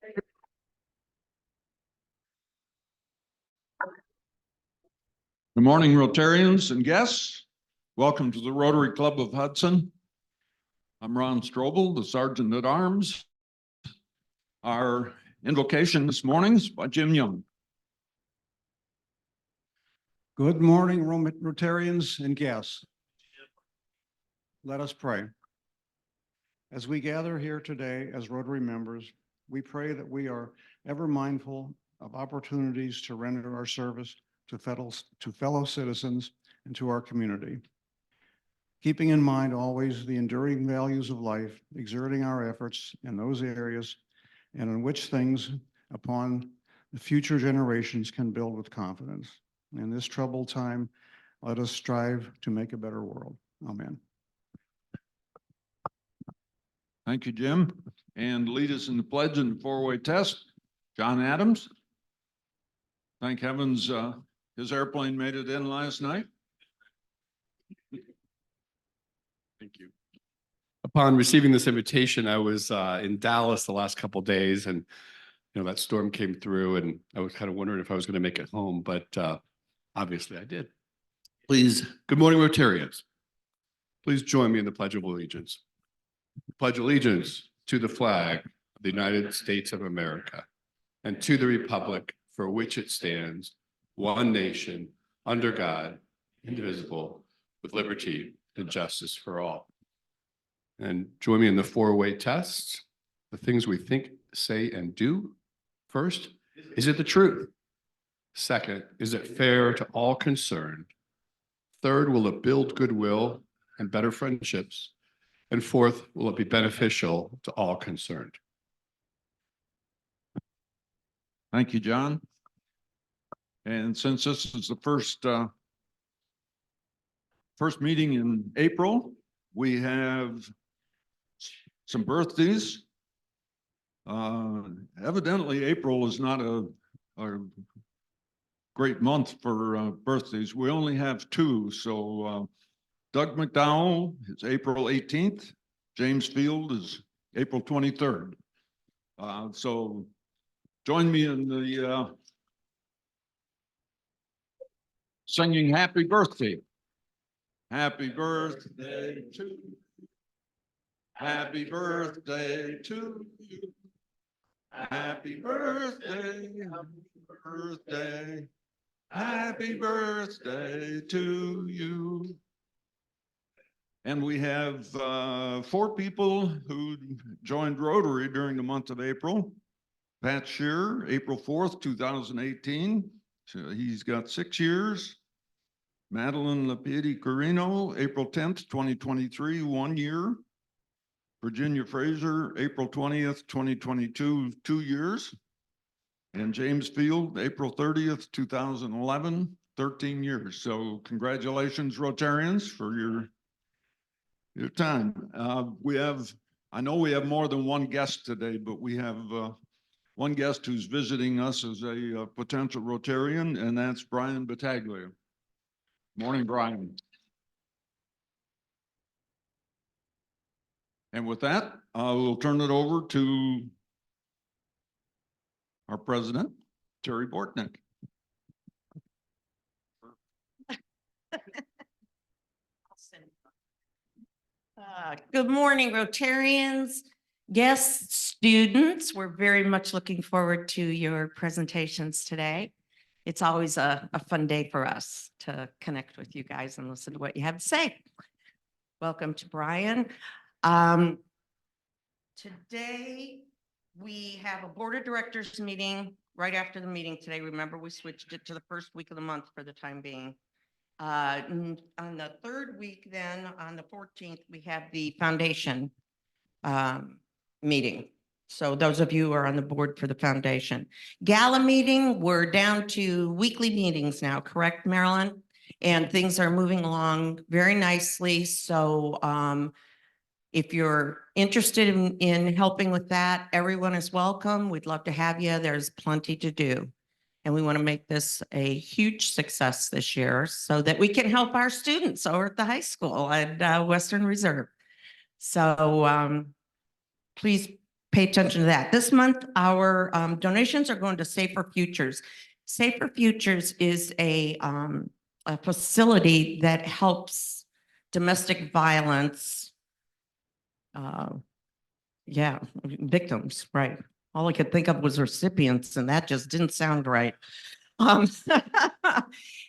Good morning, Rotarians and guests. Welcome to the Rotary Club of Hudson. I'm Ron Strobel, the Sergeant at Arms. Our invocation this morning is by Jim Young. Good morning, Rotarians and guests. Let us pray. As we gather here today as Rotary members, we pray that we are ever mindful of opportunities to render our service to fellow citizens and to our community. Keeping in mind always the enduring values of life, exerting our efforts in those areas and in which things upon the future generations can build with confidence. In this troubled time, let us strive to make a better world. Amen. Thank you, Jim. And lead us in the pledge and the four-way test, John Adams. Thank heavens his airplane made it in last night. Thank you. Upon receiving this invitation, I was in Dallas the last couple of days, and that storm came through, and I was kind of wondering if I was going to make it home, but obviously I did. Please, good morning, Rotarians. Please join me in the Pledge of Allegiance. Pledge allegiance to the flag of the United States of America and to the republic for which it stands, one nation, under God, indivisible, with liberty and justice for all. And join me in the four-way test. The things we think, say, and do. First, is it the truth? Second, is it fair to all concerned? Third, will it build goodwill and better friendships? And fourth, will it be beneficial to all concerned? Thank you, John. And since this is the first meeting in April, we have some birthdays. Evidently, April is not a great month for birthdays. We only have two. So Doug McDowell is April 18th. James Field is April 23rd. So join me in the singing happy birthday. Happy birthday to you. Happy birthday to you. Happy birthday, happy birthday, happy birthday to you. And we have 4 people who joined Rotary during the month of April. Pat Shearer, April 4th, 2018. So he's got 6 years. Madeline Lapidi Carino, April 10th, 2023, 1 year. Virginia Fraser, April 20th, 2022, 2 years. And James Field, April 30th, 2011, 13 years. So congratulations, Rotarians, for your time. I know we have more than one guest today, but we have one guest who's visiting us as a potential Rotarian, and that's Brian Battaglia. Morning, Brian. And with that, we'll turn it over to our president, Terry Bortnick. Good morning, Rotarians, guests, students. We're very much looking forward to your presentations today. It's always a fun day for us to connect with you guys and listen to what you have to say. Welcome to Brian. Today, we have a board of directors meeting right after the meeting today. Remember, we switched it to the first week of the month for the time being. On the third week, then on the 14th, we have the foundation meeting. So those of you who are on the board for the foundation. Gala meeting, we're down to weekly meetings now, correct, Marilyn? And things are moving along very nicely. So if you're interested in helping with that, everyone is welcome. We'd love to have you. There's plenty to do. And we want to make this a huge success this year so that we can help our students over at the high school at Western Reserve. So please pay attention to that. This month, our donations are going to Safer Futures. Safer Futures is a facility that helps domestic violence. Yeah, victims, right. All I could think of was recipients, and that just didn't sound right.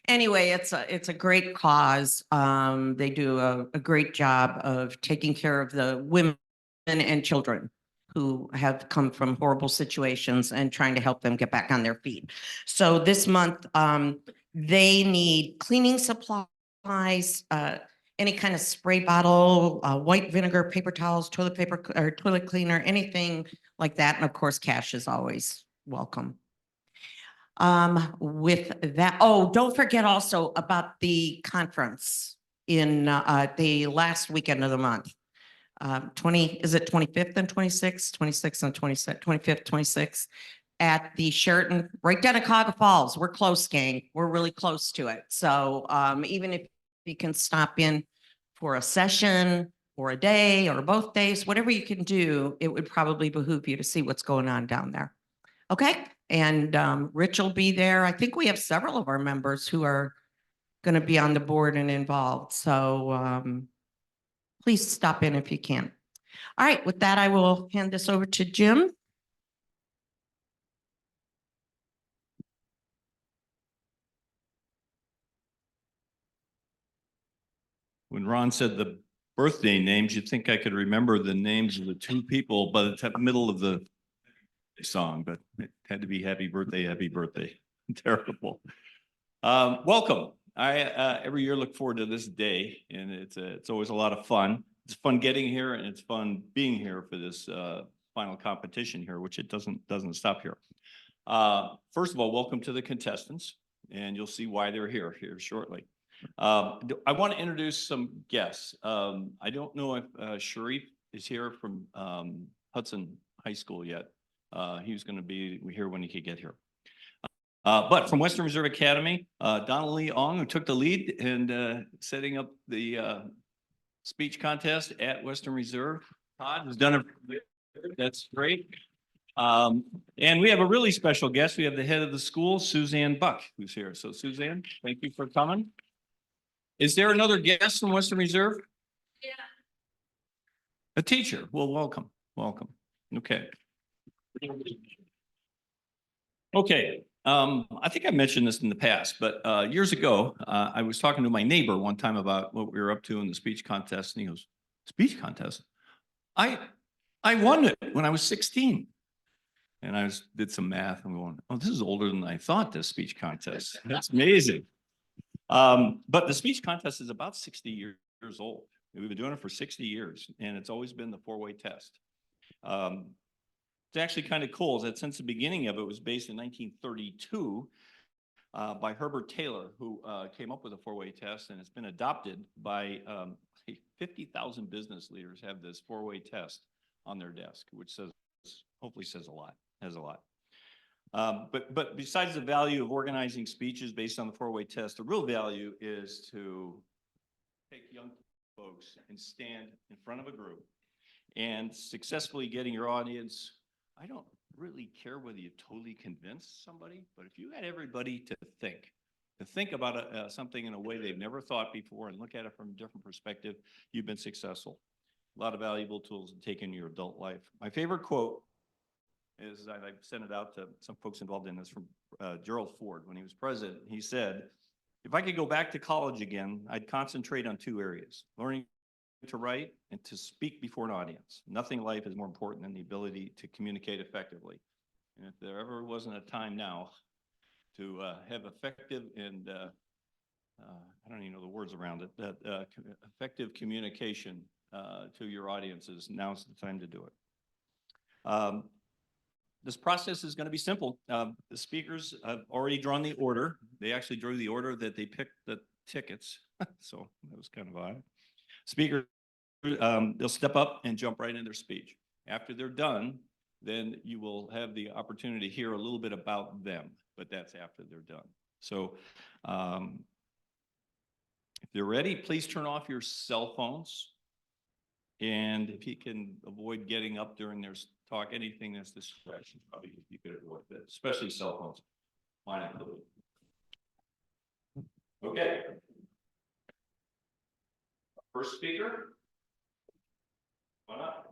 Anyway, it's a great cause. They do a great job of taking care of the women and children who have come from horrible situations and trying to help them get back on their feet. So this month, they need cleaning supplies, any kind of spray bottle, white vinegar, paper towels, toilet paper, or toilet cleaner, anything like that. And of course, cash is always welcome. With that, oh, don't forget also about the conference in the last weekend of the month. 25th and 26th, 26th and 26th, 25th, 26th at the Sheraton, right down at Cuyahoga Falls. We're close, gang. We're really close to it. So even if you can stop in for a session or a day or both days, whatever you can do, it would probably behoove you to see what's going on down there. Okay, and Rich will be there. I think we have several of our members who are going to be on the board and involved. So please stop in if you can. All right, with that, I will hand this over to Jim. When Ron said the birthday names, you'd think I could remember the names of the two people by the middle of the song, but it had to be happy birthday, happy birthday. Terrible. Welcome. I every year look forward to this day, and it's always a lot of fun. It's fun getting here, and it's fun being here for this final competition here, which it doesn't stop here. First of all, welcome to the contestants, and you'll see why they're here shortly. I want to introduce some guests. I don't know if Sharif is here from Hudson High School yet. He was going to be here when he could get here. But from Western Reserve Academy, Donald Lee Ong, who took the lead in setting up the speech contest at Western Reserve. Todd has done it. That's great. And we have a really special guest. We have the head of the school, Suzanne Buck, who's here. So Suzanne, thank you for coming. Is there another guest from Western Reserve? Yeah. A teacher. Well, welcome. Welcome. Okay. Okay. I think I mentioned this in the past, but years ago, I was talking to my neighbor one time about what we were up to in the speech contest, and he goes, "Speech contest? I won it when I was 16." And I did some math and going, "Oh, this is older than I thought, this speech contest." That's amazing. But the speech contest is about 60 years old. We've been doing it for 60 years, and it's always been the four-way test. It's actually kind of cool that since the beginning of it was based in 1932 by Herbert Taylor, who came up with a four-way test, and it's been adopted by 50,000 business leaders have this four-way test on their desk, which hopefully says a lot, has a lot. But besides the value of organizing speeches based on the four-way test, the real value is to take young folks and stand in front of a group and successfully getting your audience. I don't really care whether you totally convince somebody, but if you had everybody to think about something in a way they've never thought before and look at it from a different perspective, you've been successful. A lot of valuable tools to take into your adult life. My favorite quote is, I've sent it out to some folks involved in this, from Gerald Ford. When he was president, he said, "If I could go back to college again, I'd concentrate on two areas: learning to write and to speak before an audience. Nothing in life is more important than the ability to communicate effectively." And if there ever wasn't a time now to have effective and I don't even know the words around it, that effective communication to your audiences, now's the time to do it. This process is going to be simple. The speakers have already drawn the order. They actually drew the order that they picked the tickets. So that was kind of odd. Speakers, they'll step up and jump right into their speech. After they're done, then you will have the opportunity to hear a little bit about them, but that's after they're done. So if they're ready, please turn off your cell phones. And if you can avoid getting up during their talk, anything that's distraction, probably you could avoid that, especially cell phones. Mine included. Okay. First speaker. Why not?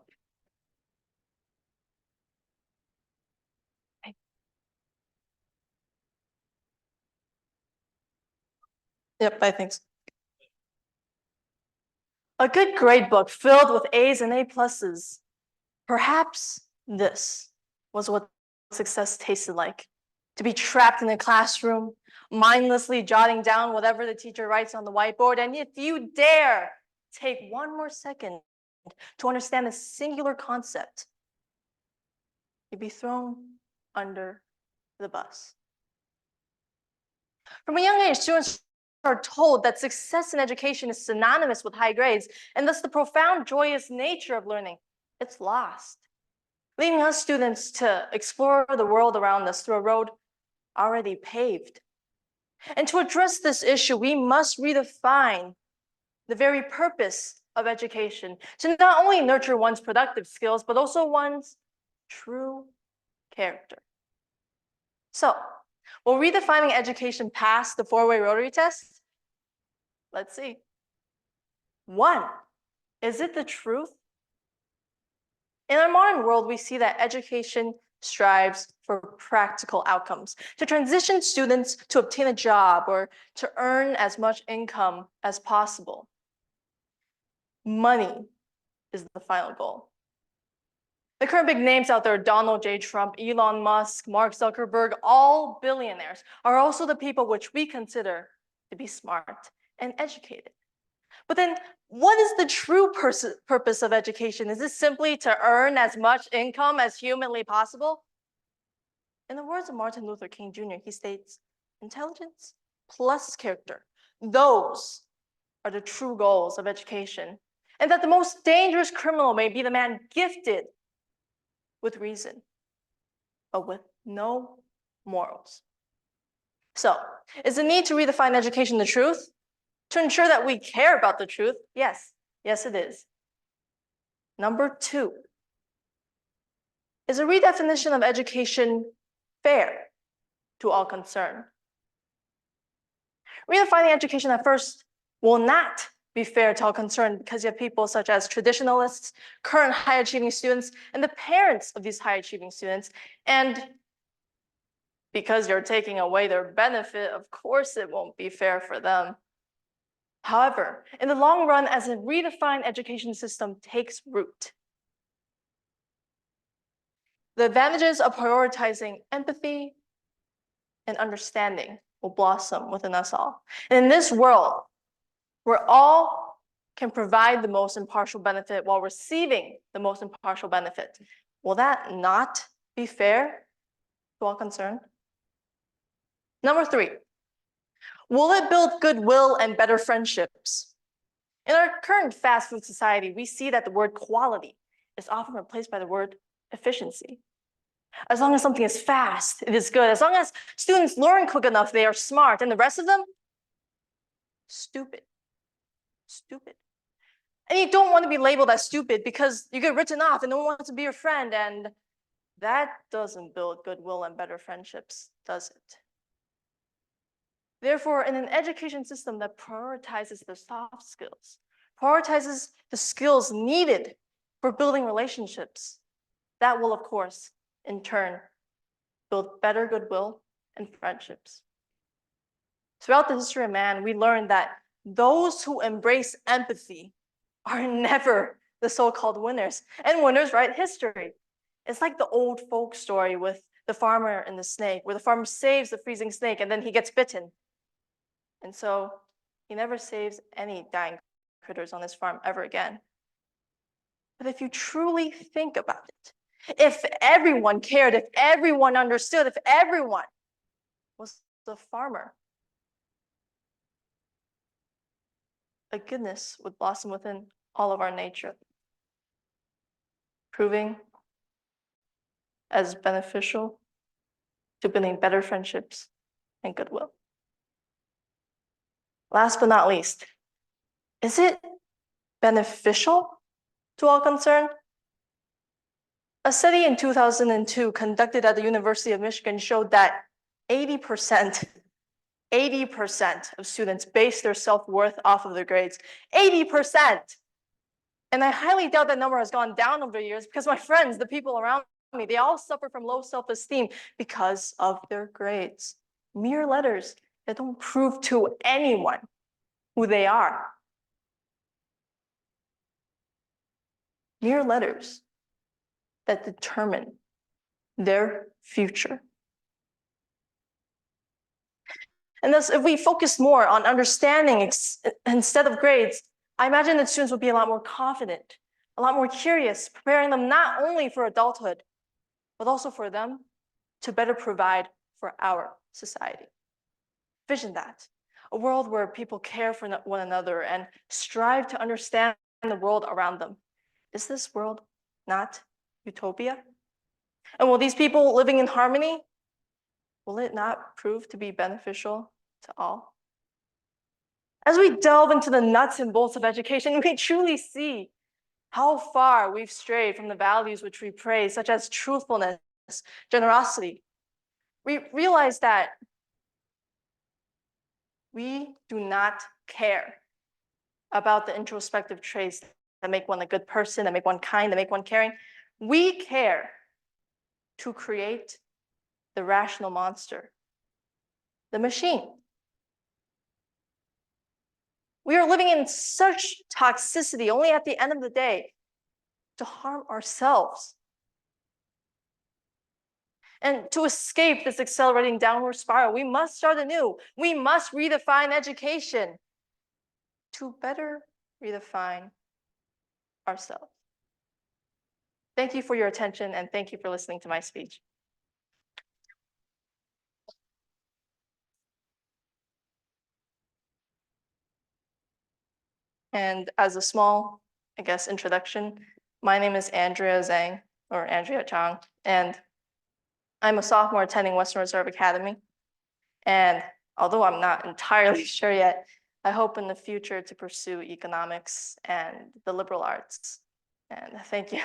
Yep, I think so. A good grade book filled with A's and A pluses. Perhaps this was what success tasted like. To be trapped in a classroom, mindlessly jotting down whatever the teacher writes on the whiteboard. And if you dare take one more second to understand a singular concept, you'd be thrown under the bus. From a young age, students are told that success in education is synonymous with high grades, and thus the profound joyous nature of learning, it's lost, leaving us students to explore the world around us through a road already paved. And to address this issue, we must redefine the very purpose of education to not only nurture one's productive skills, but also one's true character. So, will redefining education pass the four-way Rotary test? Let's see. 1, is it the truth? In our modern world, we see that education strives for practical outcomes, to transition students to obtain a job or to earn as much income as possible. Money is the final goal. The current big names out there, Donald J. Trump, Elon Musk, Mark Zuckerberg, all billionaires, are also the people which we consider to be smart and educated. But then, what is the true purpose of education? Is this simply to earn as much income as humanly possible? In the words of Martin Luther King Jr., he states, intelligence plus character, those are the true goals of education. And that the most dangerous criminal may be the man gifted with reason, but with no morals. So, is the need to redefine education the truth? To ensure that we care about the truth? Yes, yes it is. Number 2, is a redefinition of education fair to all concerned? Redefining education at first will not be fair to all concerned because you have people such as traditionalists, current high-achieving students, and the parents of these high-achieving students. And because you're taking away their benefit, of course it won't be fair for them. However, in the long run, as a redefined education system takes root, the advantages of prioritizing empathy and understanding will blossom within us all. And in this world, where all can provide the most impartial benefit while receiving the most impartial benefit, will that not be fair to all concerned? Number 3, will it build goodwill and better friendships? In our current fast food society, we see that the word quality is often replaced by the word efficiency. As long as something is fast, it is good. As long as students learn quick enough, they are smart. And the rest of them, stupid. Stupid. And you don't want to be labeled as stupid because you get written off and no one wants to be your friend. And that doesn't build goodwill and better friendships, does it? Therefore, in an education system that prioritizes the soft skills, prioritizes the skills needed for building relationships, that will, of course, in turn, build better goodwill and friendships. Throughout the history of man, we learned that those who embrace empathy are never the so-called winners. And winners write history. It's like the old folk story with the farmer and the snake, where the farmer saves the freezing snake and then he gets bitten. And so he never saves any dying critters on his farm ever again. But if you truly think about it, if everyone cared, if everyone understood, if everyone was the farmer, a goodness would blossom within all of our nature, proving as beneficial to building better friendships and goodwill. Last but not least, is it beneficial to all concerned? A study in 2002 conducted at the University of Michigan showed that 80% of students base their self-worth off of their grades. 80%. And I highly doubt that number has gone down over the years because my friends, the people around me, they all suffer from low self-esteem because of their grades. Mere letters that don't prove to anyone who they are. Mere letters that determine their future. And thus, if we focus more on understanding instead of grades, I imagine that students would be a lot more confident, a lot more curious, preparing them not only for adulthood, but also for them to better provide for our society. Vision that, a world where people care for one another and strive to understand the world around them. Is this world not utopia? And will these people living in harmony, will it not prove to be beneficial to all? As we delve into the nuts and bolts of education, we truly see how far we've strayed from the values which we praise, such as truthfulness, generosity. We realize that we do not care about the introspective traits that make one a good person, that make one kind, that make one caring. We care to create the rational monster, the machine. We are living in such toxicity only at the end of the day to harm ourselves. And to escape this accelerating downward spiral, we must start anew. We must redefine education to better redefine ourselves. Thank you for your attention, and thank you for listening to my speech. And as a small, I guess, introduction, my name is Andrea Zhang, or Andrea Chang, and I'm a sophomore attending Western Reserve Academy. And although I'm not entirely sure yet, I hope in the future to pursue economics and the liberal arts. And thank you.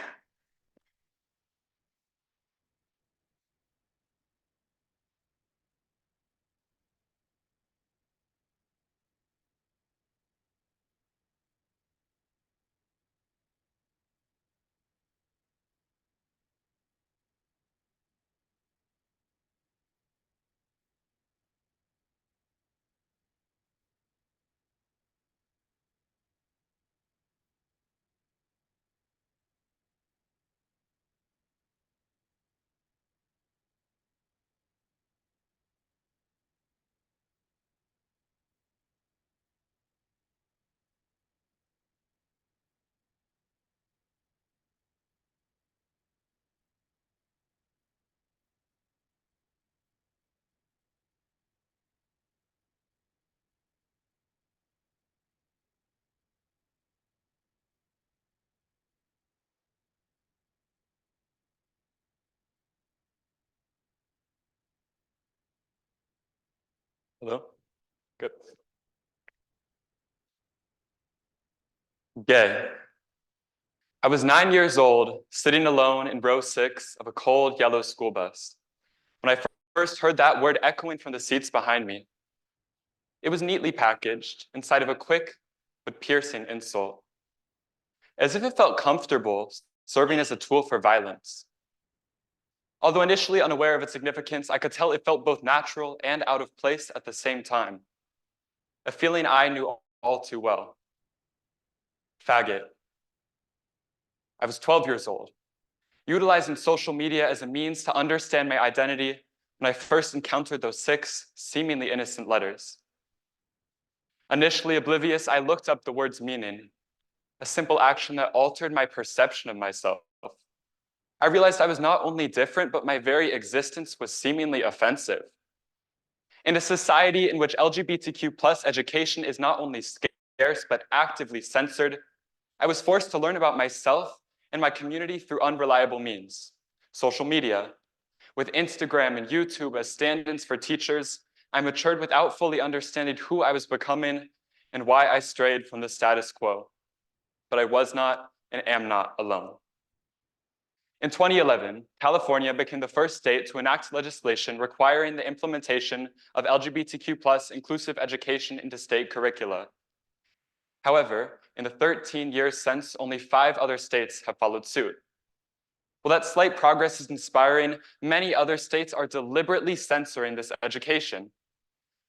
Hello? Good. Gay. I was 9 years old, sitting alone in row 6 of a cold yellow school bus, when I first heard that word echoing from the seats behind me. It was neatly packaged inside of a quick but piercing insult, as if it felt comfortable serving as a tool for violence. Although initially unaware of its significance, I could tell it felt both natural and out of place at the same time, a feeling I knew all too well. Faggot. I was 12 years old, utilizing social media as a means to understand my identity when I first encountered those 6 seemingly innocent letters. Initially oblivious, I looked up the word's meaning, a simple action that altered my perception of myself. I realized I was not only different, but my very existence was seemingly offensive. In a society in which LGBTQ+ education is not only scarce, but actively censored, I was forced to learn about myself and my community through unreliable means, social media. With Instagram and YouTube as stand-ins for teachers, I matured without fully understanding who I was becoming and why I strayed from the status quo. But I was not and am not alone. In 2011, California became the first state to enact legislation requiring the implementation of LGBTQ+ inclusive education into state curricula. However, in the 13 years since, only 5 other states have followed suit. While that slight progress is inspiring, many other states are deliberately censoring this education.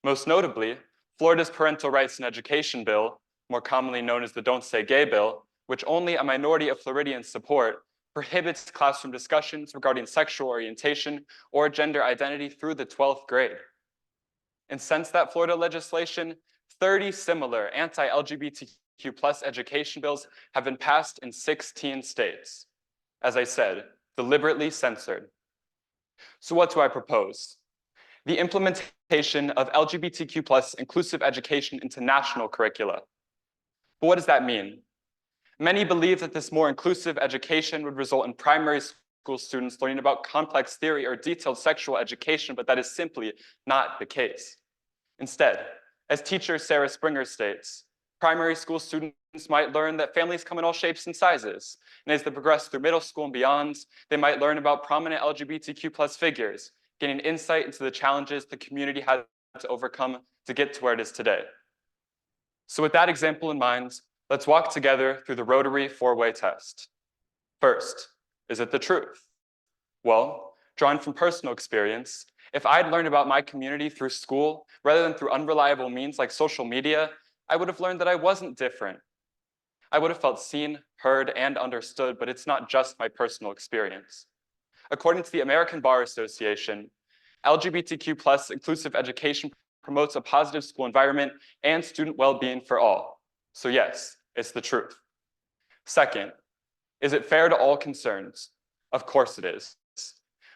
Most notably, Florida's Parental Rights in Education bill, more commonly known as the Don't Say Gay bill, which only a minority of Floridians support, prohibits classroom discussions regarding sexual orientation or gender identity through the 12th grade. And since that Florida legislation, 30 similar anti-LGBTQ+ education bills have been passed in 16 states. As I said, deliberately censored. So what do I propose? The implementation of LGBTQ+ inclusive education into national curricula. But what does that mean? Many believe that this more inclusive education would result in primary school students learning about complex theory or detailed sexual education, but that is simply not the case. Instead, as teacher Sarah Springer states, primary school students might learn that families come in all shapes and sizes. And as they progress through middle school and beyond, they might learn about prominent LGBTQ+ figures, gaining insight into the challenges the community had to overcome to get to where it is today. So with that example in mind, let's walk together through the Rotary 4-way test. First, is it the truth? Well, drawing from personal experience, if I'd learned about my community through school rather than through unreliable means like social media, I would have learned that I wasn't different. I would have felt seen, heard, and understood, but it's not just my personal experience. According to the American Bar Association, LGBTQ+ inclusive education promotes a positive school environment and student well-being for all. So yes, it's the truth. Second, is it fair to all concerns? Of course it is.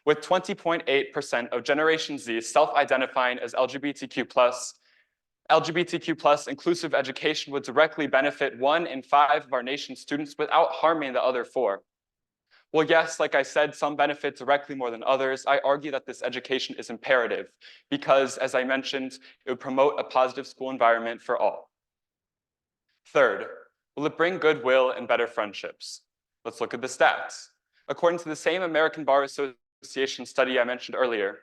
With 20.8% of Generation Z self-identifying as LGBTQ+, inclusive education would directly benefit 1 in 5 of our nation's students without harming the other 4. Well, yes, like I said, some benefit directly more than others. I argue that this education is imperative because, as I mentioned, it would promote a positive school environment for all. Third, will it bring goodwill and better friendships? Let's look at the stats. According to the same American Bar Association study I mentioned earlier,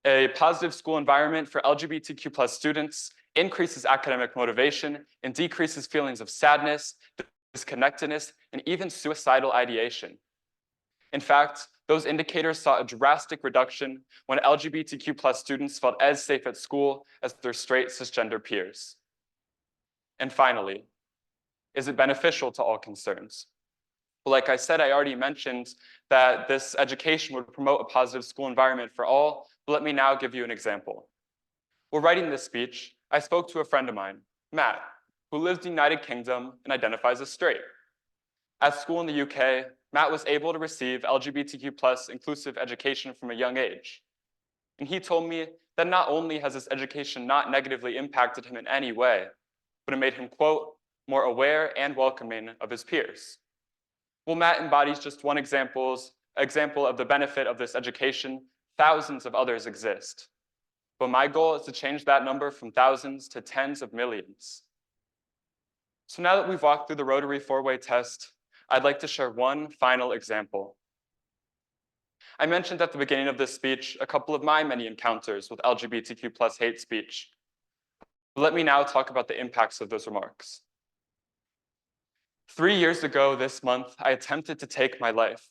a positive school environment for LGBTQ+ students increases academic motivation and decreases feelings of sadness, disconnectedness, and even suicidal ideation. In fact, those indicators saw a drastic reduction when LGBTQ+ students felt as safe at school as their straight cisgender peers. And finally, is it beneficial to all concerns? Well, like I said, I already mentioned that this education would promote a positive school environment for all, but let me now give you an example. While writing this speech, I spoke to a friend of mine, Matt, who lives in the United Kingdom and identifies as straight. At school in the UK, Matt was able to receive LGBTQ+ inclusive education from a young age. And he told me that not only has this education not negatively impacted him in any way, but it made him, quote, more aware and welcoming of his peers. Well, Matt embodies just one example of the benefit of this education. Thousands of others exist. But my goal is to change that number from thousands to tens of millions. So now that we've walked through the Rotary 4-way test, I'd like to share one final example. I mentioned at the beginning of this speech a couple of my many encounters with LGBTQ+ hate speech. But let me now talk about the impacts of those remarks. 3 years ago this month, I attempted to take my life.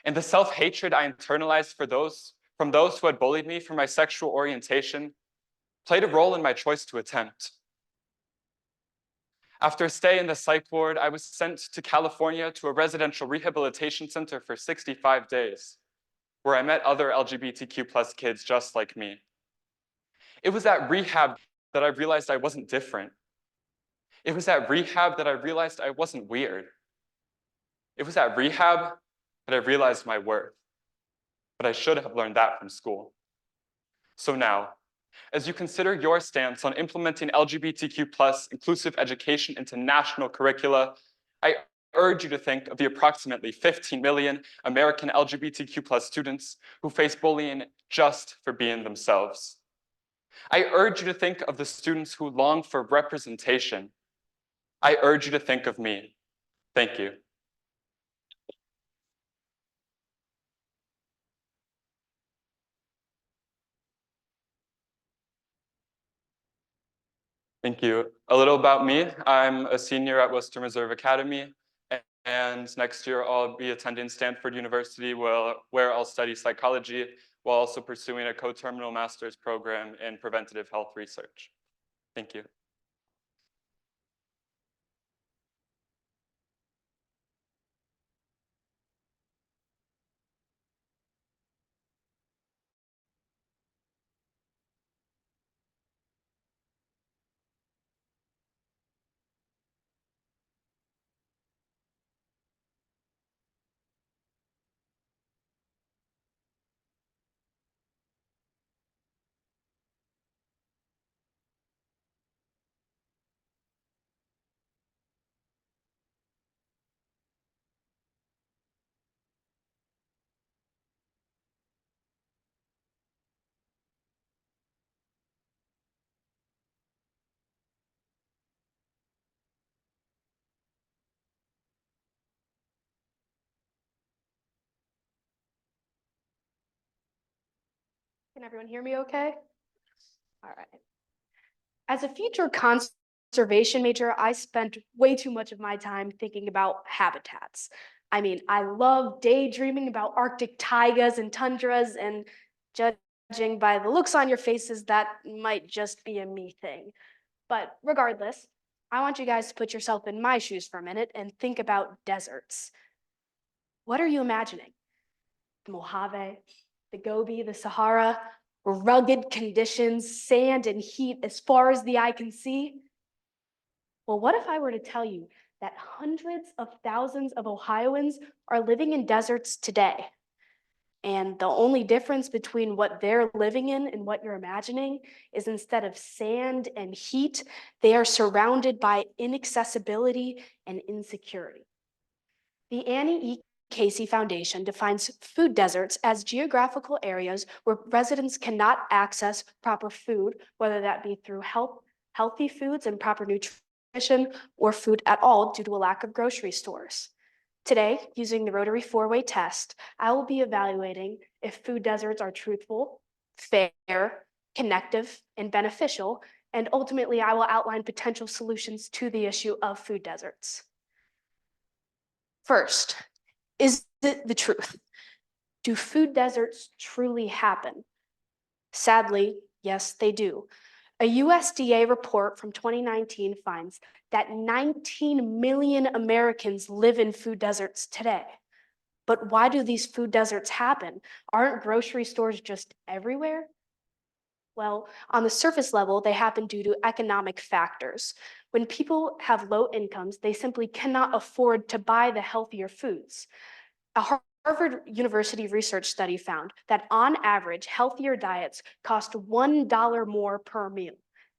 And the self-hatred I internalized from those who had bullied me for my sexual orientation played a role in my choice to attempt. After a stay in the psych ward, I was sent to California to a residential rehabilitation center for 65 days, where I met other LGBTQ+ kids just like me. It was at rehab that I realized I wasn't different. It was at rehab that I realized I wasn't weird. It was at rehab that I realized my worth. But I should have learned that from school. So now, as you consider your stance on implementing LGBTQ+ inclusive education into national curricula, I urge you to think of the approximately 15 million American LGBTQ+ students who face bullying just for being themselves. I urge you to think of the students who long for representation. I urge you to think of me. Thank you. Thank you. A little about me. I'm a senior at Western Reserve Academy, and next year I'll be attending Stanford University, where I'll study psychology while also pursuing a co-terminal master's program in preventative health research. Thank you. Can everyone hear me okay? All right. As a future conservation major, I spent way too much of my time thinking about habitats. I mean, I love daydreaming about Arctic taigas and tundras, and judging by the looks on your faces, that might just be a me thing. But regardless, I want you guys to put yourself in my shoes for a minute and think about deserts. What are you imagining? The Mojave, the Gobi, the Sahara, rugged conditions, sand and heat as far as the eye can see? Well, what if I were to tell you that hundreds of thousands of Ohioans are living in deserts today? And the only difference between what they're living in and what you're imagining is instead of sand and heat, they are surrounded by inaccessibility and insecurity. The Annie E. Casey Foundation defines food deserts as geographical areas where residents cannot access proper food, whether that be through healthy foods and proper nutrition, or food at all due to a lack of grocery stores. Today, using the Rotary 4-way test, I will be evaluating if food deserts are truthful, fair, connective, and beneficial, and ultimately I will outline potential solutions to the issue of food deserts. First, is it the truth? Do food deserts truly happen? Sadly, yes, they do. A USDA report from 2019 finds that 19 million Americans live in food deserts today. But why do these food deserts happen? Aren't grocery stores just everywhere? Well, on the surface level, they happen due to economic factors. When people have low incomes, they simply cannot afford to buy the healthier foods. A Harvard University research study found that on average, healthier diets cost $1 more per meal.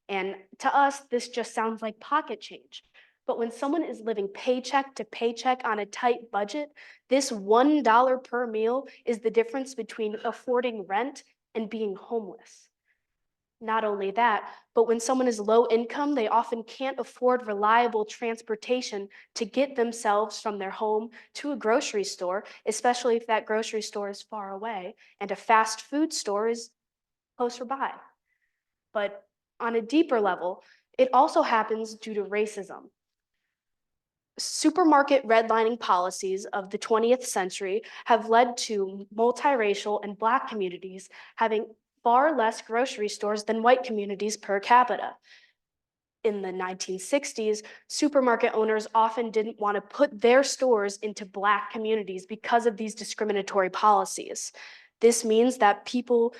And to us, this just sounds like pocket change. But when someone is living paycheck to paycheck on a tight budget, this $1 per meal is the difference between affording rent and being homeless. Not only that, but when someone is low income, they often can't afford reliable transportation to get themselves from their home to a grocery store, especially if that grocery store is far away and a fast food store is closer by. But on a deeper level, it also happens due to racism. Supermarket redlining policies of the 20th century have led to multiracial and Black communities having far less grocery stores than white communities per capita. In the 1960s, supermarket owners often didn't want to put their stores into Black communities because of these discriminatory policies. This means that people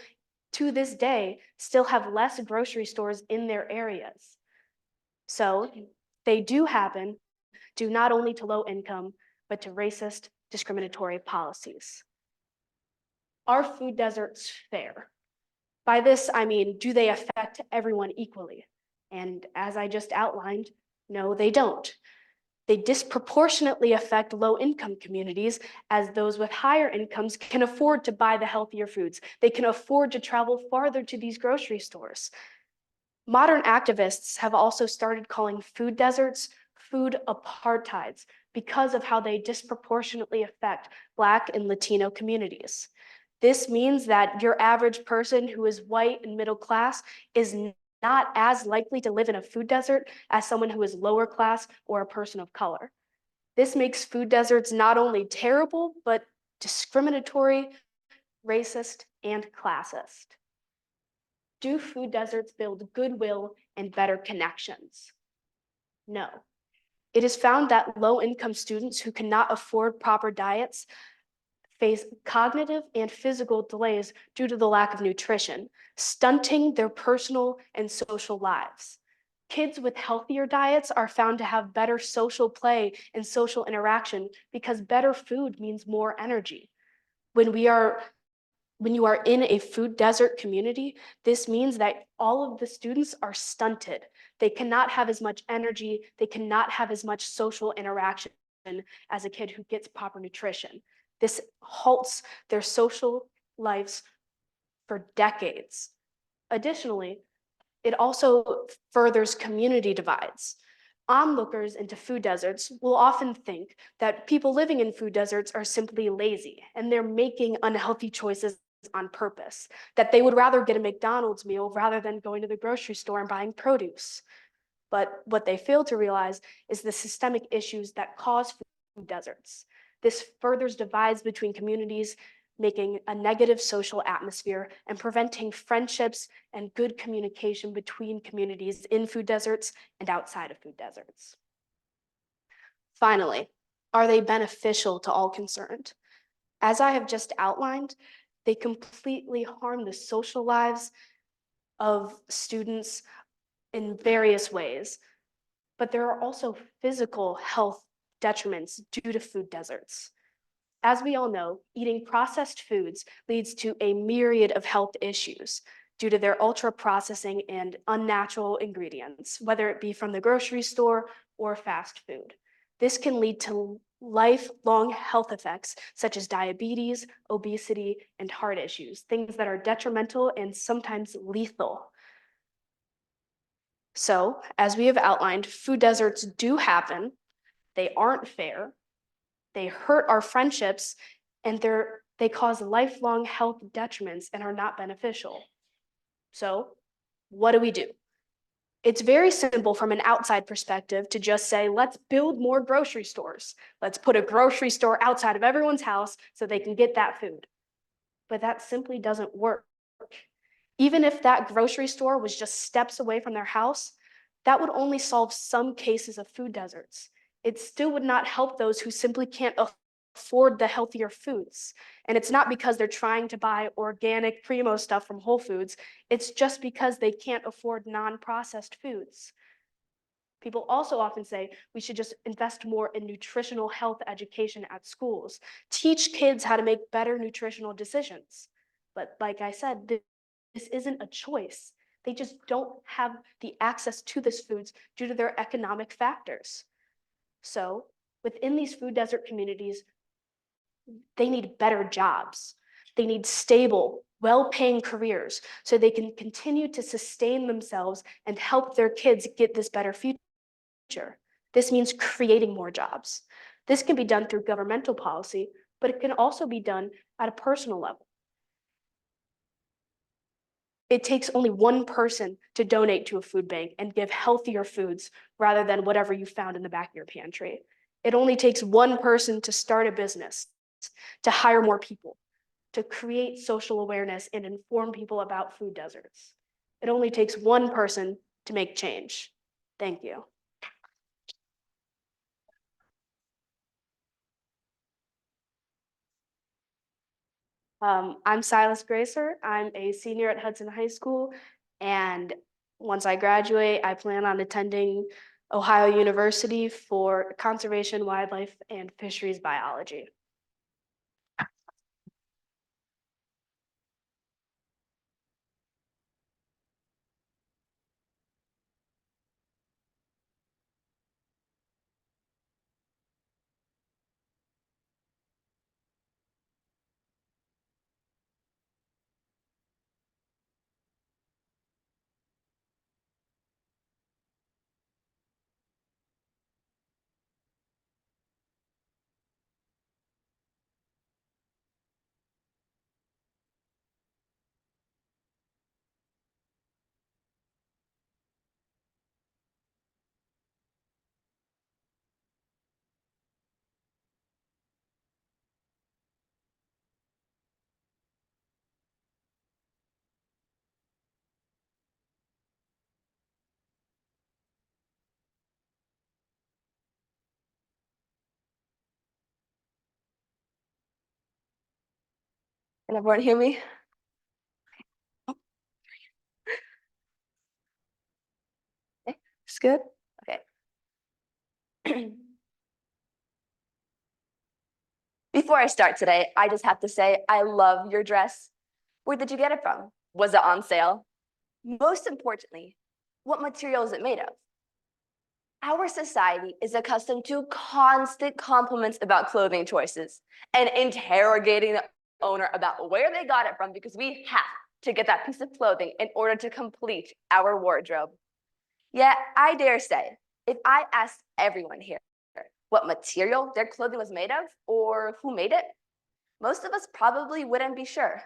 to this day still have less grocery stores in their areas. So they do happen due not only to low income, but to racist, discriminatory policies. Are food deserts fair? By this, I mean, do they affect everyone equally? And as I just outlined, no, they don't. They disproportionately affect low-income communities, as those with higher incomes can afford to buy the healthier foods. They can afford to travel farther to these grocery stores. Modern activists have also started calling food deserts food apartheids because of how they disproportionately affect Black and Latino communities. This means that your average person who is white and middle class is not as likely to live in a food desert as someone who is lower class or a person of color. This makes food deserts not only terrible, but discriminatory, racist, and classist. Do food deserts build goodwill and better connections? No. It is found that low-income students who cannot afford proper diets face cognitive and physical delays due to the lack of nutrition, stunting their personal and social lives. Kids with healthier diets are found to have better social play and social interaction because better food means more energy. When you are in a food desert community, this means that all of the students are stunted. They cannot have as much energy, they cannot have as much social interaction as a kid who gets proper nutrition. This halts their social lives for decades. Additionally, it also furthers community divides. Onlookers into food deserts will often think that people living in food deserts are simply lazy and they're making unhealthy choices on purpose, that they would rather get a McDonald's meal rather than going to the grocery store and buying produce. But what they fail to realize is the systemic issues that cause food deserts. This furthers divides between communities, making a negative social atmosphere and preventing friendships and good communication between communities in food deserts and outside of food deserts. Finally, are they beneficial to all concerned? As I have just outlined, they completely harm the social lives of students in various ways, but there are also physical health detriments due to food deserts. As we all know, eating processed foods leads to a myriad of health issues due to their ultra processing and unnatural ingredients, whether it be from the grocery store or fast food. This can lead to lifelong health effects such as diabetes, obesity, and heart issues, things that are detrimental and sometimes lethal. So, as we have outlined, food deserts do happen. They aren't fair. They hurt our friendships, and they cause lifelong health detriments and are not beneficial. So, what do? It's very simple from an outside perspective to just say, let's build more grocery stores. Let's put a grocery store outside of everyone's house so they can get that food. But that simply doesn't work. Even if that grocery store was just steps away from their house, that would only solve some cases of food deserts. It still would not help those who simply can't afford the healthier foods. And it's not because they're trying to buy organic primo stuff from Whole Foods. It's just because they can't afford non-processed foods. People also often say we should just invest more in nutritional health education at schools, teach kids how to make better nutritional decisions. But like I said, this isn't a choice. They just don't have the access to these foods due to their economic factors. So within these food desert communities, they need better jobs. They need stable, well-paying careers so they can continue to sustain themselves and help their kids get this better future. This means creating more jobs. This can be done through governmental policy, but it can also be done at a personal level. It takes only one person to donate to a food bank and give healthier foods rather than whatever you found in the back of your pantry. It only takes one person to start a business, to hire more people, to create social awareness and inform people about food deserts. It only takes one person to make change. Thank you. I'm Silas Gracer. I'm a senior at Hudson High School, and once I graduate, I plan on attending Ohio University for conservation, wildlife, and fisheries biology. Can everyone hear me? Okay, it's good? Okay. Before I start today, I just have to say, I love your dress. Where did you get it from? Was it on sale? Most importantly, what material is it made of? Our society is accustomed to constant compliments about clothing choices and interrogating the owner about where they got it from because we have to get that piece of clothing in order to complete our wardrobe. Yet, I dare say, if I asked everyone here what material their clothing was made of or who made it, most of us probably wouldn't be sure.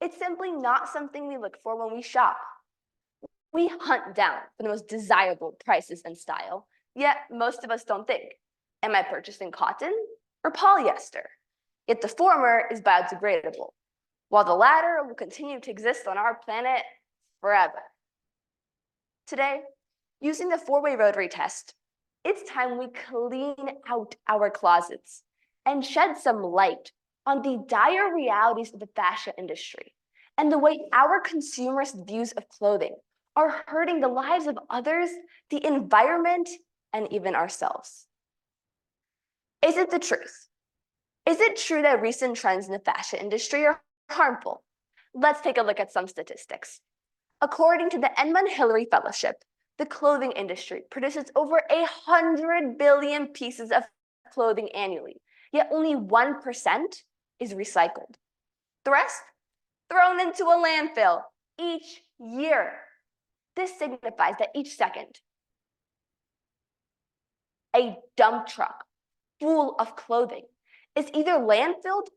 It's simply not something we look for when we shop. We hunt down for the most desirable prices and style, yet most of us don't think, am I purchasing cotton or polyester? Yet the former is biodegradable, while the latter will continue to exist on our planet forever. Today, using the four-way Rotary test, it's time we clean out our closets and shed some light on the dire realities of the fashion industry and the way our consumers' views of clothing are hurting the lives of others, the environment, and even ourselves. Is it the truth? Is it true that recent trends in the fashion industry are harmful? Let's take a look at some statistics. According to the Edmund Hillary Fellowship, the clothing industry produces over 100 billion pieces of clothing annually, yet only 1% is recycled. The rest, thrown into a landfill each year. This signifies that each second, a dump truck full of clothing is either landfilled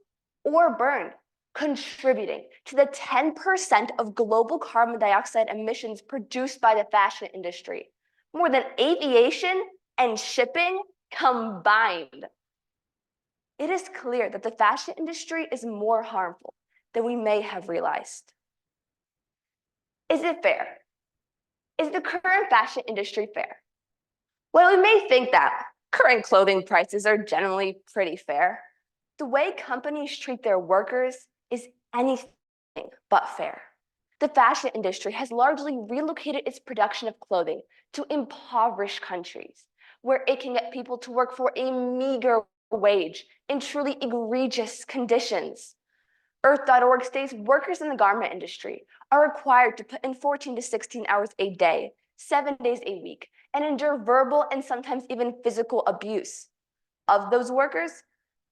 or burned, contributing to the 10% of global carbon dioxide emissions produced by the fashion industry, more than aviation and shipping combined. It is clear that the fashion industry is more harmful than we may have realized. Is it fair? Is the current fashion industry fair? Well, we may think that current clothing prices are generally pretty fair. The way companies treat their workers is anything but fair. The fashion industry has largely relocated its production of clothing to impoverished countries, where it can get people to work for a meager wage in truly egregious conditions. Earth.org states workers in the garment industry are required to put in 14 to 16 hours a day, 7 days a week, and endure verbal and sometimes even physical abuse. Of those workers,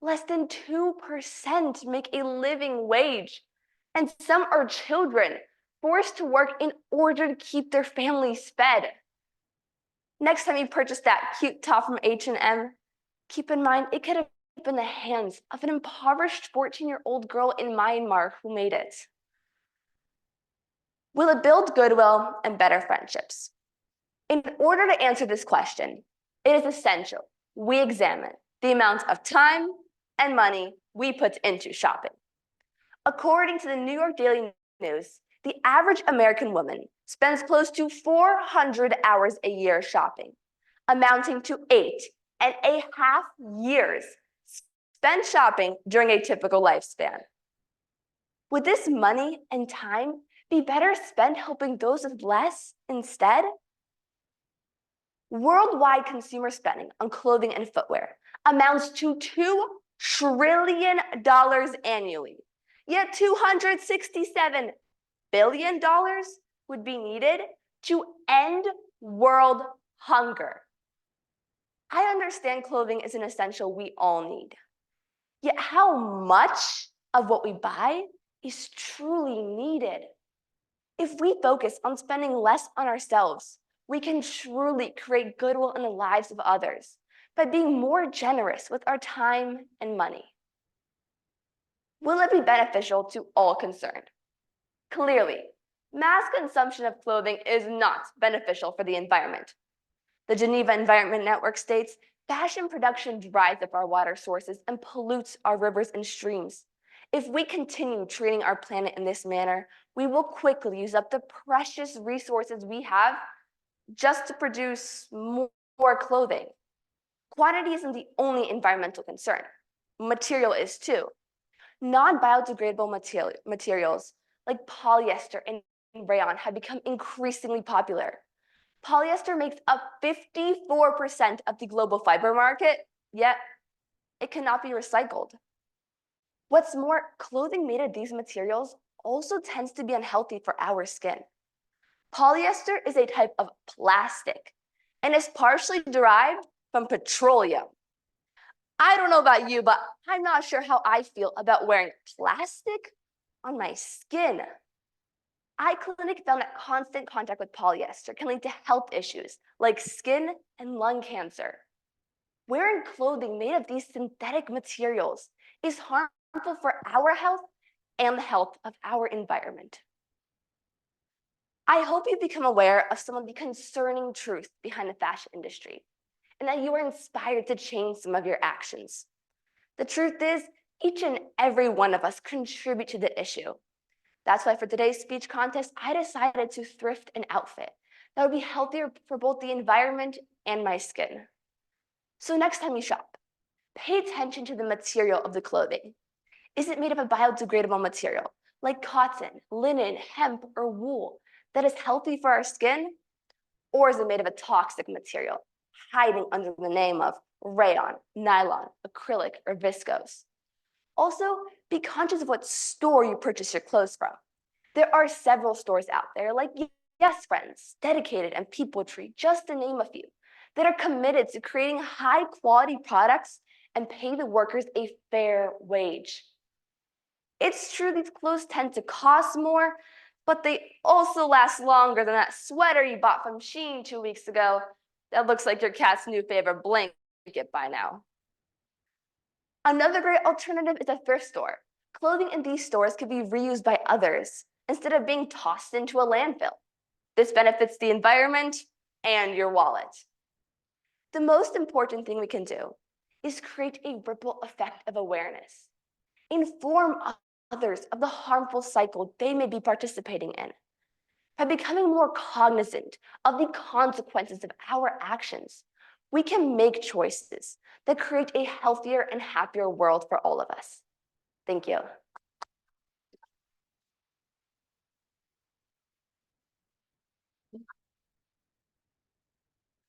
less than 2% make a living wage, and some are children forced to work in order to keep their families fed. Next time you purchase that cute top from H&M, keep in mind it could have in the hands of an impoverished 14-year-old girl in Myanmar who made it. Will it build goodwill and better friendships? In order to answer this question, it is essential we examine the amount of time and money we put into shopping. According to the New York Daily News, the average American woman spends close to 400 hours a year shopping, amounting to 8.5 years spent shopping during a typical lifespan. Would this money and time be better spent helping those with less instead? Worldwide consumer spending on clothing and footwear amounts to $2 trillion annually. Yet $267 billion would be needed to end world hunger. I understand clothing is an essential we all need. Yet how much of what we buy is truly needed? If we focus on spending less on ourselves, we can truly create goodwill in the lives of others by being more generous with our time and money. Will it be beneficial to all concerned? Clearly, mass consumption of clothing is not beneficial for the environment. The Geneva Environment Network states, fashion production dries up our water sources and pollutes our rivers and streams. If we continue treating our planet in this manner, we will quickly use up the precious resources we have just to produce more clothing. Quantity isn't the only environmental concern. Material is too. Non-biodegradable materials like polyester and rayon have become increasingly popular. Polyester makes up 54% of the global fiber market, yet it cannot be recycled. What's more, clothing made of these materials also tends to be unhealthy for our skin. Polyester is a type of plastic and is partially derived from petroleum. I don't know about you, but I'm not sure how I feel about wearing plastic on my skin. iClinic found that constant contact with polyester can lead to health issues like skin and lung cancer. Wearing clothing made of these synthetic materials is harmful for our health and the health of our environment. I hope you become aware of some of the concerning truth behind the fashion industry and that you are inspired to change some of your actions. The truth is, each and every one of us contribute to the issue. That's why for today's speech contest, I decided to thrift an outfit that would be healthier for both the environment and my skin. So next time you shop, pay attention to the material of the clothing. Is it made of a biodegradable material like cotton, linen, hemp, or wool that is healthy for our skin? Or is it made of a toxic material hiding under the name of rayon, nylon, acrylic, or viscose? Also, be conscious of what store you purchase your clothes from. There are several stores out there like Yes Friends, Dedicated, and People Tree, just to name a few, that are committed to creating high quality products and pay the workers a fair wage. It's true these clothes tend to cost more, but they also last longer than that sweater you bought from Shein 2 weeks ago that looks like your cat's new favorite blanket by now. Another great alternative is a thrift store. Clothing in these stores can be reused by others instead of being tossed into a landfill. This benefits the environment and your wallet. The most important thing we can do is create a ripple effect of awareness. Inform others of the harmful cycle they may be participating in. By becoming more cognizant of the consequences of our actions, we can make choices that create a healthier and happier world for all of us. Thank you.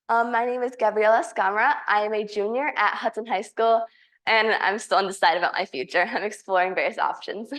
My name is Gabriela Scamra. I am a junior at Hudson High School, and I'm still undecided about my future. I'm exploring various options.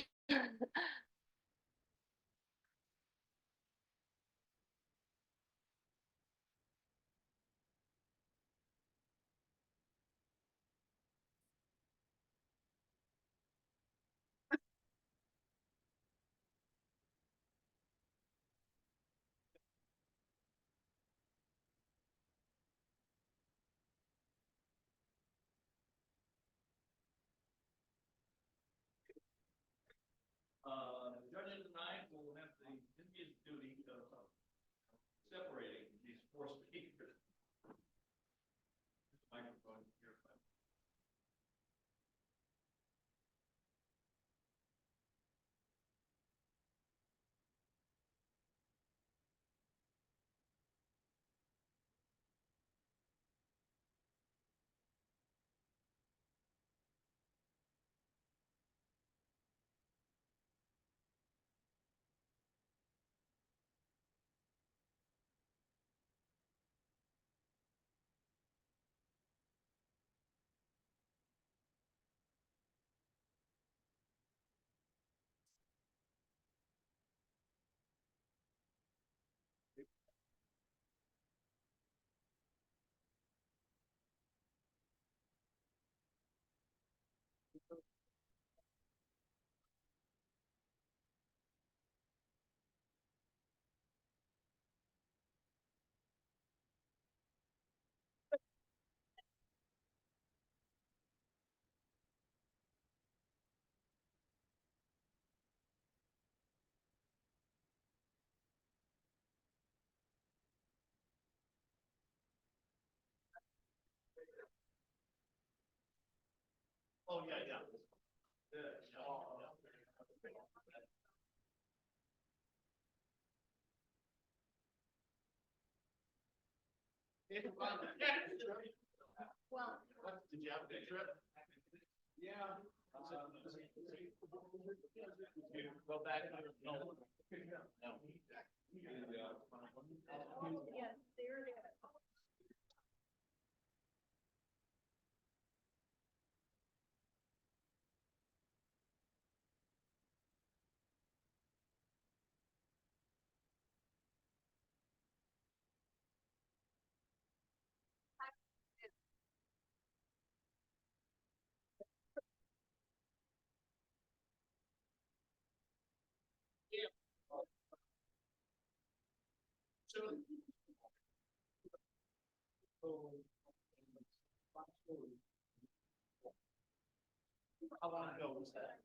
Judges tonight will have the Indian duty of separating these four speakers. Microphone here. Oh, yeah, yeah. Well, did you have a good trip? Yeah. Go back. No. How long ago was that?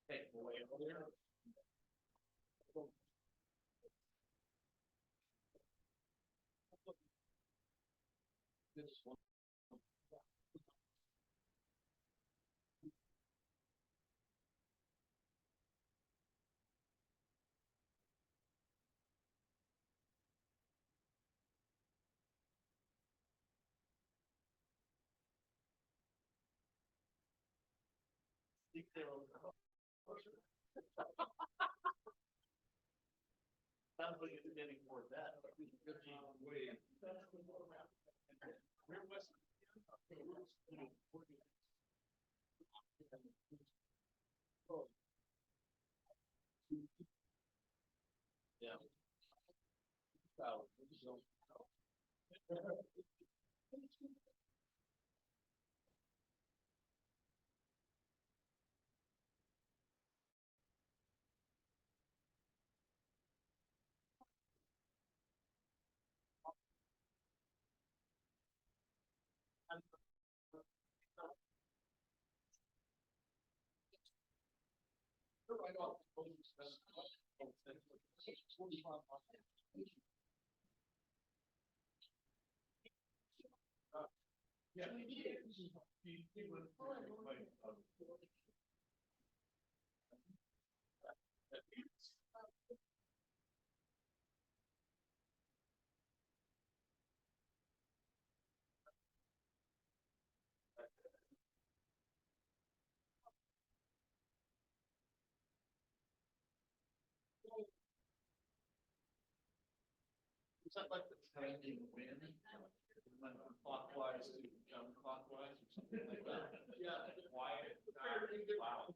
Take away over there. This one. Sounds like it's getting more of that. Way. Where was yeah. Yeah. Is that like the trending wind? Went from clockwise to counterclockwise or something like that? Yeah. Quiet. Wow.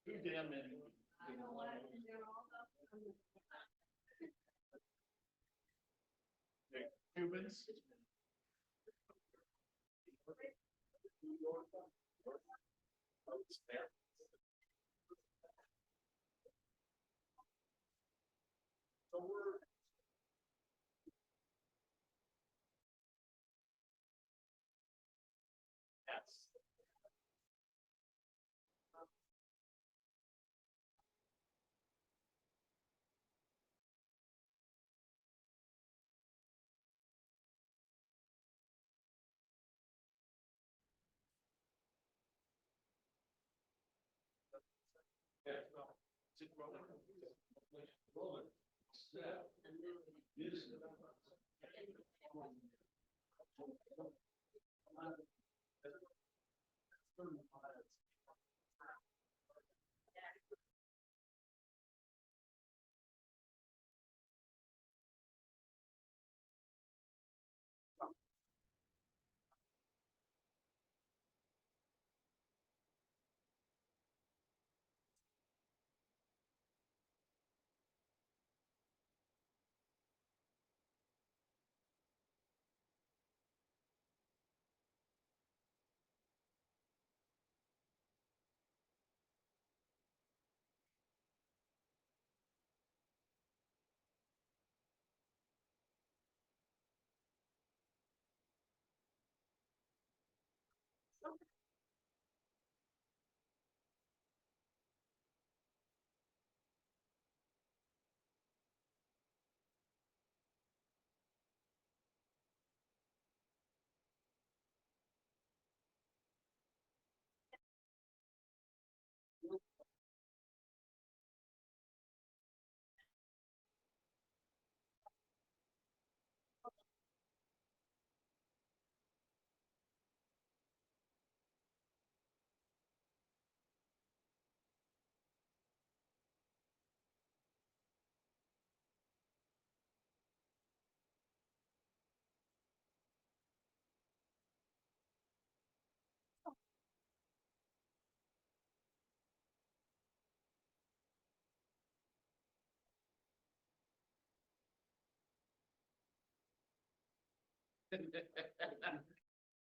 Too damn many. Cubans. So we're. Yes.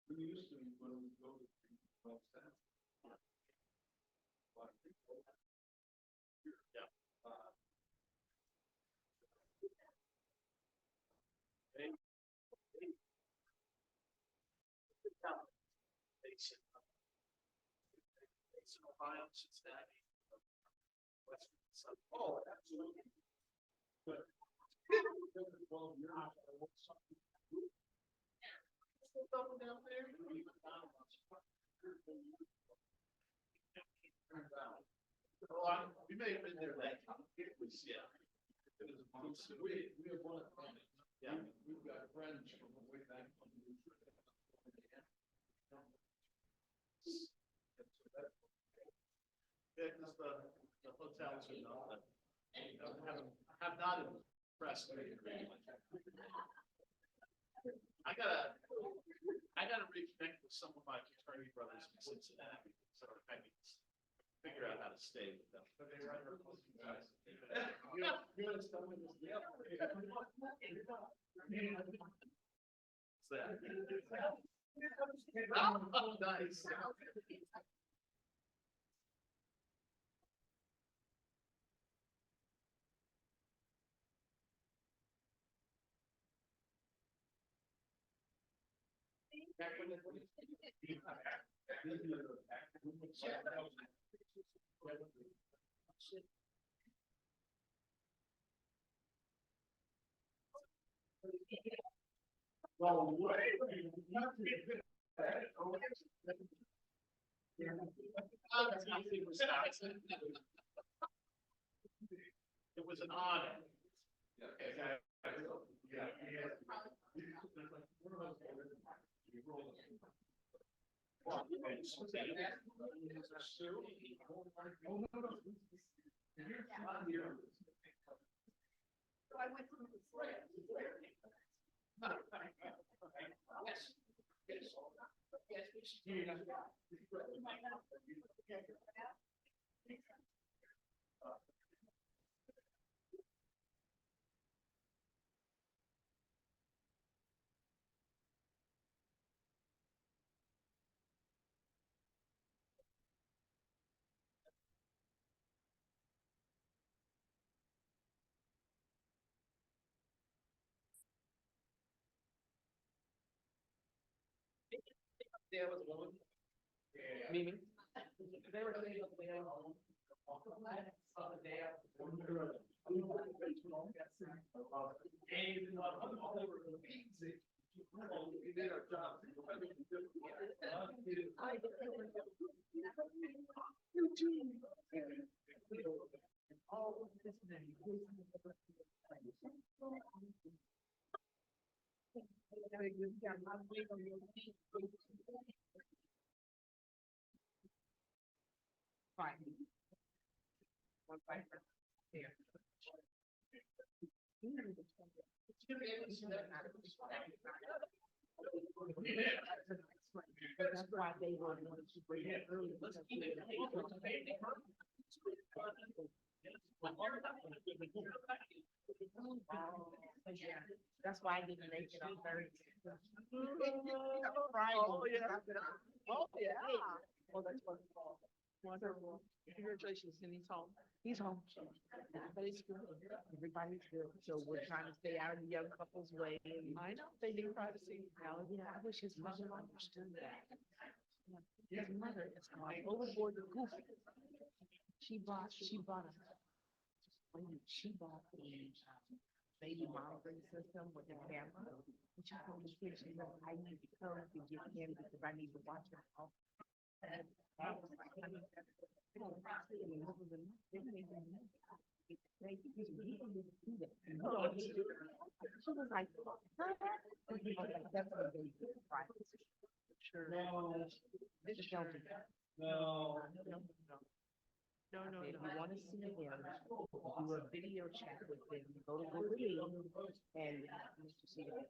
We used to, when we go to 12 cents. Yeah. Ohio, Cincinnati. Oh, absolutely. But. Down there. We may have been there that time. It was, yeah. It was, we have one of them. Yeah, we've got friends from way back. Yeah, because the hotels are not, have not impressed me. I gotta reconnect with some of my fraternity brothers in Cincinnati, so I can figure out how to stay with them. But they were under close guys. You want to start with this deal? Oh, nice. Well, it was an honor. I went to That's why I didn't make it on Thursday. Oh, yeah. Oh, yeah. Oh, that's wonderful. Wonderful. Congratulations, and he's home. He's home. Everybody's good. Everybody's good. So we're trying to stay out of the young couple's way. I know, they need privacy. Now, you know, I wish his mother understood that. His mother is going overboard with goofy. She bought a baby monitoring system with a camera. And she told me, she's like, I need to come to get him because I need to watch him. And I was like, I mean, that's they don't really know the name. They didn't even know. They didn't do that. She was like, huh? And he was like, that's a very good privacy. Sure. No. This is don't do that. No. No, if you want to see him, do a video chat with him, go to Rotary and to see him.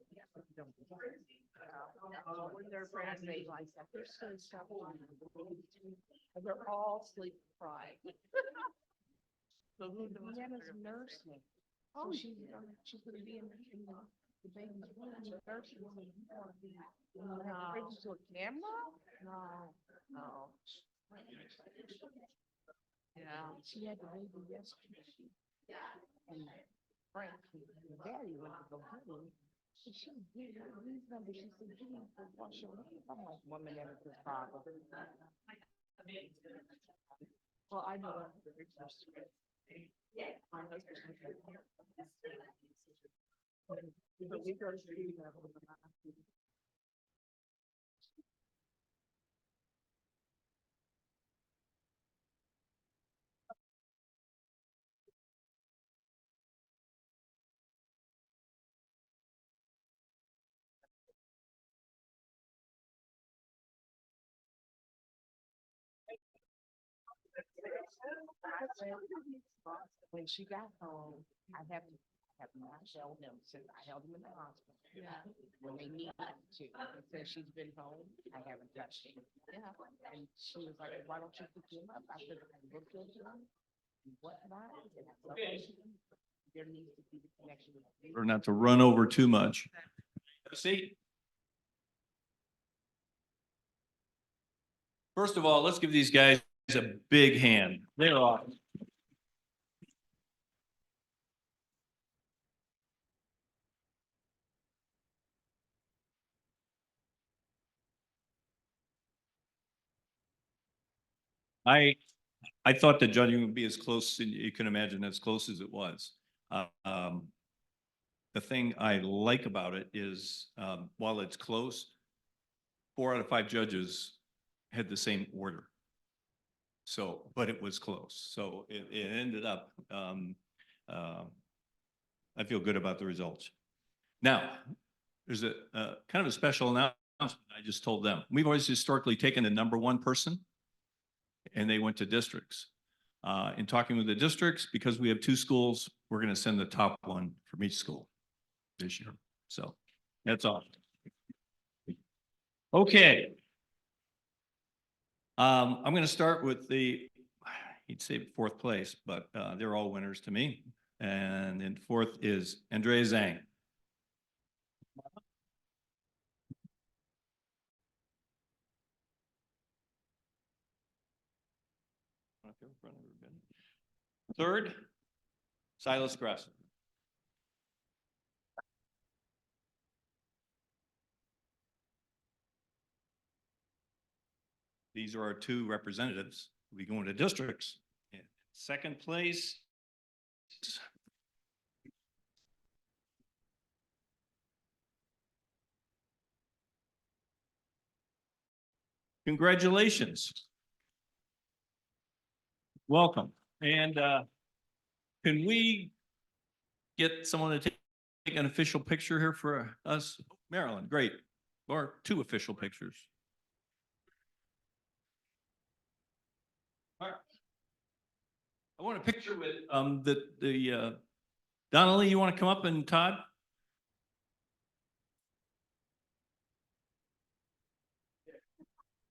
When they're friends, they like that. They're so stuff. And they're all sleep deprived. So who knows? Hannah's nursing. Oh, she's gonna be in the baby's room. The nursing room. To a camera? No. Yeah, she had the baby yesterday. And Frank, the daddy went to go get him. She gave her these numbers. She said, "You need to wash your hands." I'm like, woman, that is his problem. Well, I know that's very frustrating. My husband was like, but we go to the when she got home, I have not held him since I held him in the hospital. Yeah. When they needed to, and since she's been home, I haven't touched him. Yeah. And she was like, "Why don't you pick him up?" I said, "I looked at him and whatnot, and I love him. There needs to be the connection with him." Or not to run over too much. See? First of all, let's give these guys a big hand. They're awesome. I thought the judging would be as close, and you can imagine as close as it was. The thing I like about it is, while it's close, 4 out of 5 judges had the same order. So, but it was close. So it ended up, I feel good about the results. Now, there's a kind of a special announcement I just told them. We've always historically taken the #1 person and they went to districts. In talking with the districts, because we have 2 schools, we're going to send the top one from each school this year. So that's all. Okay. I'm going to start with he'd say fourth place, but they're all winners to me. And in fourth is Andrea Zhang. Third, Silas Grasser. These are our two representatives. We go into districts. In second place. Congratulations. Welcome. And can we get someone to take an official picture here for us? Marilyn, great. Or two official pictures. All right. I want a picture with Donnelly, you want to come up, and Todd?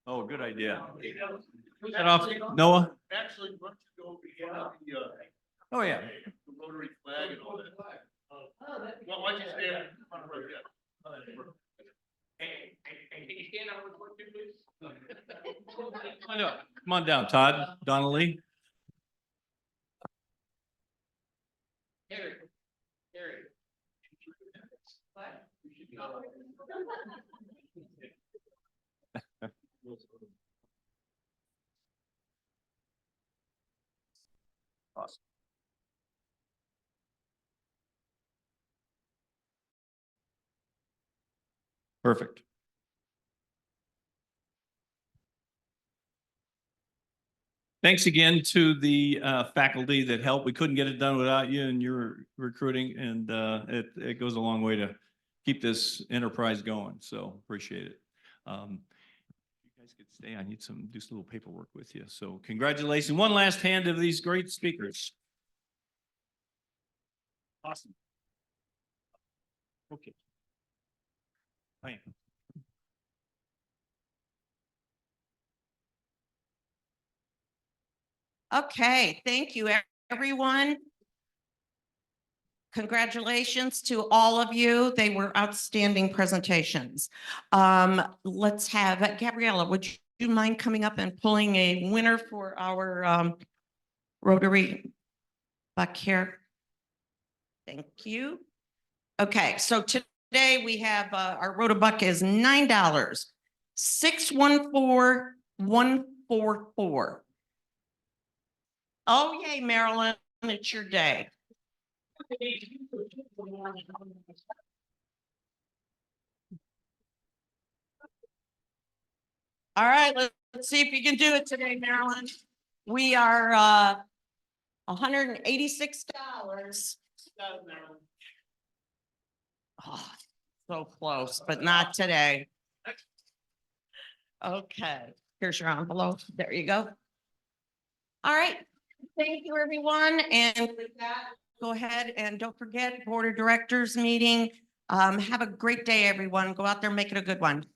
Oh, good idea. That off, Noah? Actually, why don't you go over the, Oh, yeah. the Rotary flag and all that? Well, why don't you stand in front of her? Hey, can you stand up with one, two, please? Come on down, Todd, Donnelly. Harry. Awesome. Perfect. Thanks again to the faculty that helped. We couldn't get it done without you and your recruiting, and it goes a long way to keep this enterprise going. So appreciate it. You guys could stay. I need do some little paperwork with you. So congratulations. One last hand of these great speakers. Awesome. Okay. Fine. Okay, thank you, everyone. Congratulations to all of you. They were outstanding presentations. Let's have Gabriella, would you mind coming up and pulling a winner for our Rotary buck here? Thank you. Okay, so today we have our Rotobuck is $9. 614144. Oh, yay, Marilyn, it's your day. All right, let's see if you can do it today, Marilyn. We are $186. Oh, so close, but not today. Okay, here's your envelope. There you go. All right, thank you, everyone. And with that, go ahead and don't forget Board of Directors meeting. Have a great day, everyone. Go out there and make it a good one.